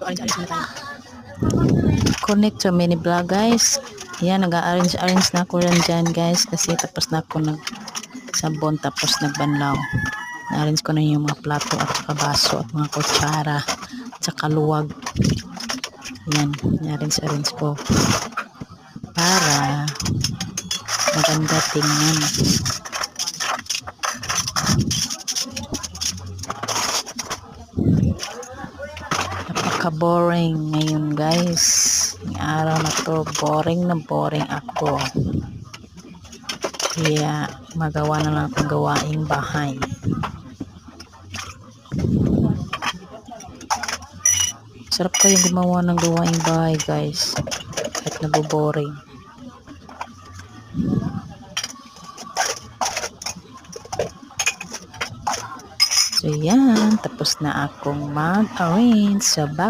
Arrange na tayo. Connect to mini vlog guys. Yan, nag-arrange na ako rin dyan guys. Kasi tapos na ako nagsabon tapos nagbanlaw. Na-arrange ko na yung mga plato at saka baso at mga kutsara at saka luwag. Yan, na-arrange ko. Para maganda tingnan. Napaka-boring ngayon guys. Yung araw na to, boring ako. Kaya magawa na lang akong gawaing bahay. Sarap kayong gumawa ng gawaing bahay guys. Kahit naboboring. So yan, tapos na akong mag-arrange sa baba.